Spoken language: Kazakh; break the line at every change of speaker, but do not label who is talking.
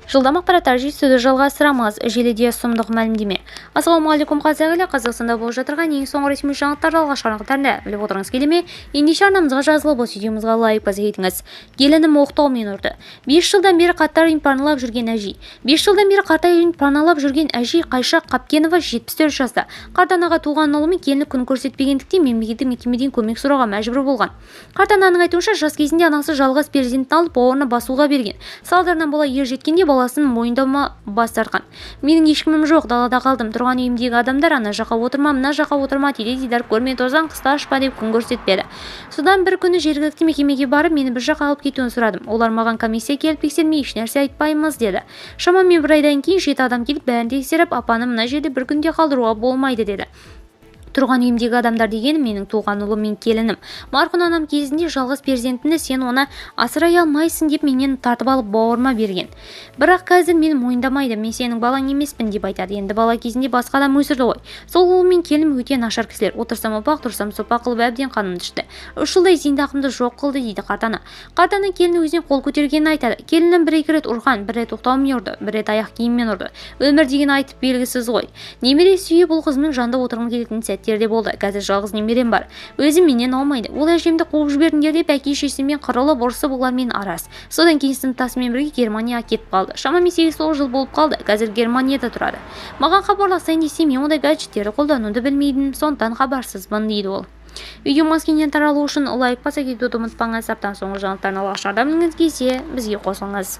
Жылдам ақпараттар жүйесі жалғастырамыз. Желіде сұмдық мәлімдеме. Ассалаумағалейкум қазақ елі, Қазақстанда болып жатырған ең соңғы ресми жаңалықтарды алғашқы жаңалықтарында біліп отырыңыз келе ме? Ендеше арнамызға жазылып, осы видеомызға лайк басып кетіңіз. Келінім оқтаумен ұрды. 5 жылдан бері қаттар паналап жүрген әжей. 5 жылдан бері қартайын паналап жүрген әжей Қайша Қапкенова 74 жаста. Қарт анаға туған ұлы мен келіні күн көрсетпегендіктен мемлекеттік мекемеден көмек сұрауға мәжбүр болған. Қарт ананың айтуынша, жас кезінде анасы жалғыз перзентін алып бауырына басуға берген. Салдарынан бала ер жеткенде баласын мойындаума бас тартқан. Менің ешкімім жоқ, далада қалдым. Тұрған үйімдегі адамдар ана жаққа отырма, мына жаққа отырма, теледидар көрме, тозаң қыста ашпа деп күн көрсетпеді. Содан бір күні жергілікті мекемеге барып, мені бір жаққа алып кетуін сұрадым. Олар маған комиссия келіп тексермей ешнәрсе айтпаймыз деді. Шамамен бір айдан кейін 7 адам келіп бәрін тексеріп, апаны мына жерде бір күнде қалдыруға болмайды деді. Тұрған үйімдегі адамдар деген менің туған ұлым мен келінім. Марқұм анам кезінде жалғыз перзентінді сен оны асырай алмайсың деп менен тартып алып бауырыма берген. Бірақ қазір мені мойындамайды, мен сенің балаң емеспін деп айтады. Енді бала кезінде басқа адам өсірді ғой. Сол ұлым мен келінім өте нашар кісілер. Отырсам опақ, тұрсам сопақ қылып әбден қанымды ішті. 3 жылдай зейнетақымды жоқ қылды дейді қарт ана. Қарт ана келіні өзіне қол көтергенін айтады. Келінім 1-2 рет ұрған, 1 рет оқтаумен ұрды, 1 рет аяқ киіммен ұрды. Өмір деген айтып белгісіз ғой. Немере сүйіп бұл қызмен жанда отырғым келетін сәттерде болды. Қазір жалғыз немерем бар. Өзім менен аумайды. Ол әжемді қуып жібердіңдер деп әке-шешесімен қырылып ұрысып олармен арас. Содан кейін сыныптасымен бірге Германияға кетіп қалды. Шамамен 8-9 жыл болып қалды. Қазір Германияда тұрады. Маған хабарласайын десем, мен ондай гаджеттерді қолдануды білмеймін, сондықтан хабарсызбын дейді ол. Видеомыз кеңінен таралу үшін лайк баса кетуді ұмытпаңыз. Аптаның соңғы жаңалықтарын алғаш білгіңіз келсе, бізге қосылыңыз.